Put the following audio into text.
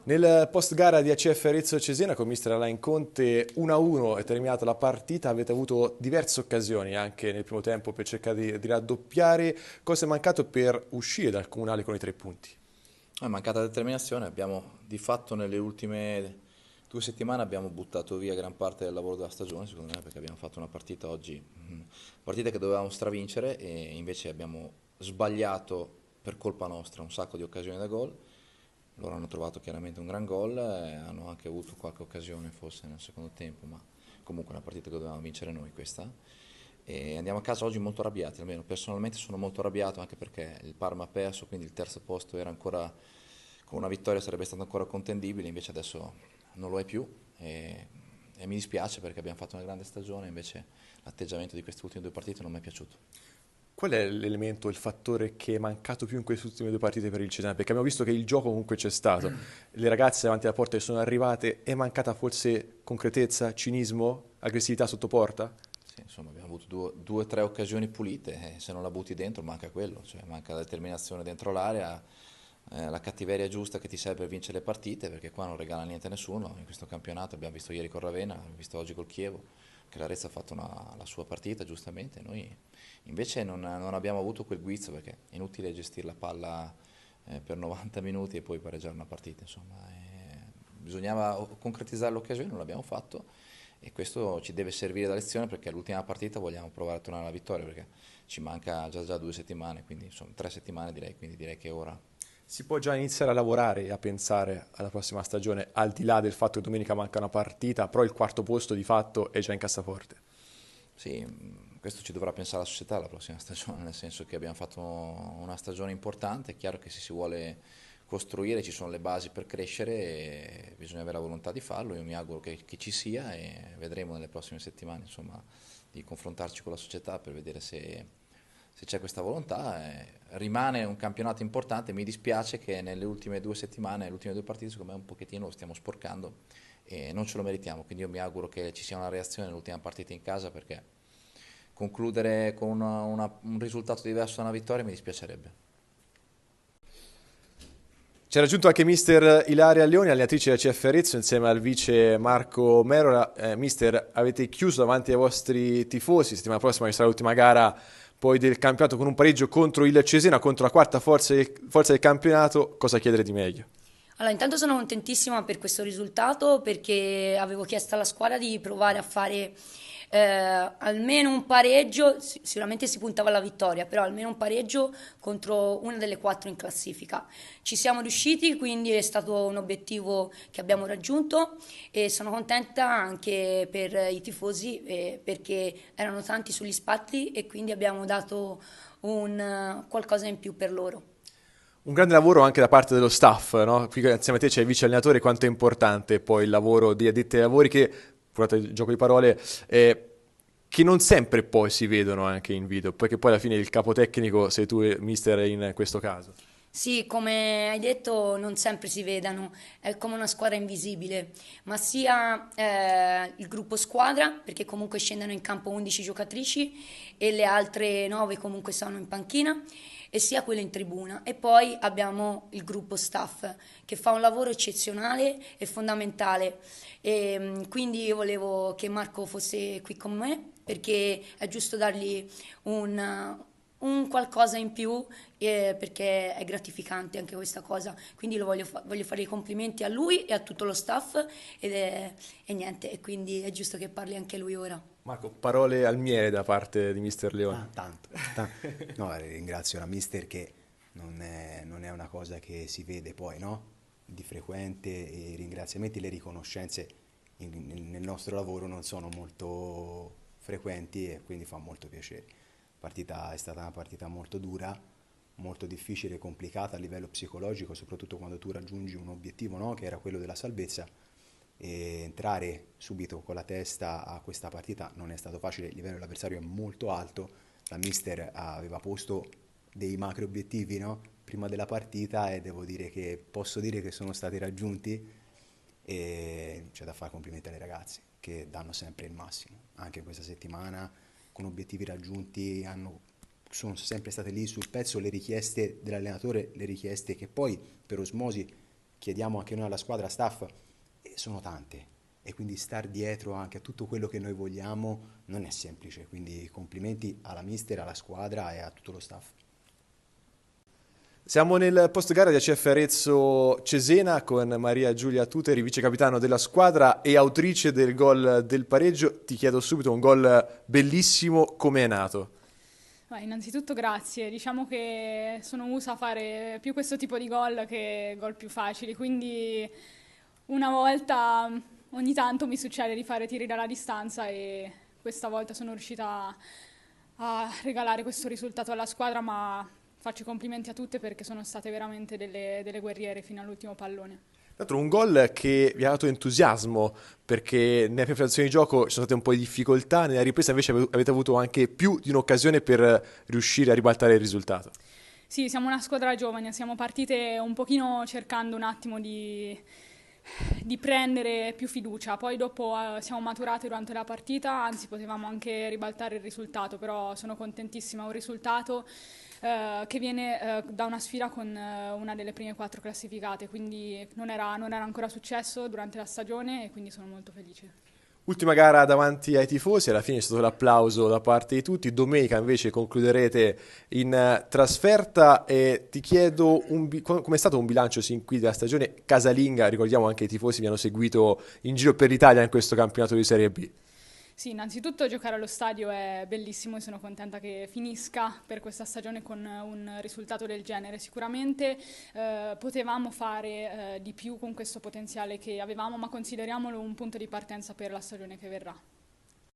Nel post gara di ACF Arezzo Cesena con mister Alain Conte 1-1 è terminata la partita, avete avuto diverse occasioni anche nel primo tempo per cercare di raddoppiare. Cosa è mancato per uscire dal comunale con i 3 punti? È mancata determinazione, abbiamo di fatto nelle ultime 2 settimane abbiamo buttato via gran parte del lavoro della stagione, secondo me, perché abbiamo fatto una partita oggi, partita che dovevamo stravincere e invece abbiamo sbagliato per colpa nostra un sacco di occasioni da gol. Loro hanno trovato chiaramente un gran gol, hanno anche avuto qualche occasione forse nel secondo tempo, ma comunque è una partita che dovevamo vincere noi questa. E andiamo a casa oggi molto arrabbiati, almeno personalmente sono molto arrabbiato anche perché il Parma ha perso, quindi il terzo posto era ancora, con una vittoria sarebbe stato ancora contendibile, invece adesso non lo è più e mi dispiace perché abbiamo fatto una grande stagione, invece l'atteggiamento di queste ultime 2 partite non mi è piaciuto. Qual è l'elemento, il fattore che è mancato più in queste ultime 2 partite per il Cesena? Perché abbiamo visto che il gioco comunque c'è stato, le ragazze davanti alla porta che sono arrivate, è mancata forse concretezza, cinismo, aggressività sotto porta? Sì, insomma, abbiamo avuto due o tre occasioni pulite, se non la butti dentro manca quello, cioè manca la determinazione dentro l'area, la cattiveria giusta che ti serve per vincere le partite, perché qua non regala niente a nessuno, in questo campionato abbiamo visto ieri con Ravenna, abbiamo visto oggi col Chievo, che l'Arezzo ha fatto la sua partita giustamente, noi invece non abbiamo avuto quel guizzo, perché è inutile gestire la palla per 90 minuti e poi pareggiare una partita, insomma, bisognava concretizzare l'occasione, non l'abbiamo fatto e questo ci deve servire da lezione perché all'ultima partita vogliamo provare a tornare alla vittoria perché ci manca già 2 settimane, quindi insomma 3 settimane direi, quindi direi che è ora. Si può già iniziare a lavorare e a pensare alla prossima stagione, al di là del fatto che domenica manca una partita, però il quarto posto di fatto è già in cassaforte. Sì, questo ci dovrà pensare la società la prossima stagione, nel senso che abbiamo fatto una stagione importante, è chiaro che se si vuole costruire ci sono le basi per crescere e bisogna avere la volontà di farlo, io mi auguro che ci sia e vedremo nelle prossime settimane insomma, di confrontarci con la società per vedere se c'è questa volontà. Rimane un campionato importante, mi dispiace che nelle ultime 2 settimane, le ultime 2 partite secondo me un pochettino lo stiamo sporcando e non ce lo meritiamo, quindi io mi auguro che ci sia una reazione nell'ultima partita in casa perché concludere con un risultato diverso da una vittoria mi dispiacerebbe. Ci ha raggiunto anche mister Ilaria Leoni, allenatrice della CF Arezzo, insieme al vice Marco Merola. Mister, avete chiuso davanti ai vostri tifosi, settimana prossima ci sarà l'ultima gara poi del campionato con un pareggio contro il Cesena, contro la quarta forza del campionato. Cosa chiedere di meglio? Allora, intanto sono contentissima per questo risultato perché avevo chiesto alla squadra di provare a fare almeno un pareggio, sicuramente si puntava alla vittoria, però almeno un pareggio contro una delle quattro in classifica. Ci siamo riusciti, quindi è stato un obiettivo che abbiamo raggiunto e sono contenta anche per i tifosi perché erano tanti sugli spalti e quindi abbiamo dato qualcosa in più per loro. Un grande lavoro anche da parte dello staff, no? Qui insieme a te c'è il vice allenatore, quanto è importante poi il lavoro di addetti ai lavori che, scusate il gioco di parole, che non sempre poi si vedono anche in video, perché poi alla fine il capo tecnico sei tu, mister, in questo caso. Sì, come hai detto, non sempre si vedano, è come una squadra invisibile, ma sia il gruppo squadra, perché comunque scendono in campo 11 giocatrici e le altre 9 comunque sono in panchina, e sia quelle in tribuna. E poi abbiamo il gruppo staff, che fa un lavoro eccezionale e fondamentale. E, quindi io volevo che Marco fosse qui con me, perché è giusto dargli un qualcosa in più perché è gratificante anche questa cosa. Quindi voglio fare i complimenti a lui e a tutto lo staff e niente, e quindi è giusto che parli anche lui ora. Marco, parole al miele da parte di mister Leoni. Ah, tanto. No, ringrazio la mister che non è una cosa che si vede poi, no? Di frequente i ringraziamenti, le riconoscenze nel nostro lavoro non sono molto frequenti e quindi fa molto piacere. È stata una partita molto dura, molto difficile e complicata a livello psicologico, soprattutto quando tu raggiungi un obiettivo, no? Che era quello della salvezza e entrare subito con la testa a questa partita non è stato facile, il livello dell'avversario è molto alto, la mister aveva posto dei macro obiettivi, no? Prima della partita e devo dire che posso dire che sono stati raggiunti e c'è da fare complimenti alle ragazze che danno sempre il massimo, anche questa settimana con obiettivi raggiunti sono sempre state lì sul pezzo le richieste dell'allenatore, le richieste che poi per osmosi chiediamo anche noi alla squadra, staff, sono tante. E quindi star dietro anche a tutto quello che noi vogliamo non è semplice. Quindi complimenti alla mister, alla squadra e a tutto lo staff. Siamo nel post gara di ACF Arezzo Cesena con Maria Giulia Tuteri, vice capitano della squadra e autrice del gol del pareggio. Ti chiedo subito, un gol bellissimo, come è nato? Innanzitutto grazie, diciamo che sono usa a fare più questo tipo di gol che gol più facili, quindi una volta ogni tanto mi succede di fare tiri dalla distanza e questa volta sono riuscita a regalare questo risultato alla squadra, ma faccio i complimenti a tutte perché sono state veramente delle guerriere fino all'ultimo pallone. Tra l'altro un gol che vi ha dato entusiasmo perché nelle prime frazioni di gioco ci sono state un po' di difficoltà, nella ripresa invece avete avuto anche più di un'occasione per riuscire a ribaltare il risultato. Sì, siamo una squadra giovane, siamo partite un pochino cercando un attimo di prendere più fiducia, poi dopo siamo maturate durante la partita, anzi potevamo anche ribaltare il risultato, però sono contentissima, un risultato che viene da una sfida con una delle prime 4 classificate, quindi non era ancora successo durante la stagione e quindi sono molto felice. Ultima gara davanti ai tifosi, alla fine c'è stato l'applauso da parte di tutti, domenica invece concluderete in trasferta e ti chiedo com'è stato un bilancio sin qui della stagione casalinga, ricordiamo anche i tifosi vi hanno seguito in giro per l'Italia in questo campionato di Serie B. Sì, innanzitutto giocare allo stadio è bellissimo e sono contenta che finisca per questa stagione con un risultato del genere. Sicuramente potevamo fare di più con questo potenziale che avevamo, ma consideriamolo un punto di partenza per la stagione che verrà.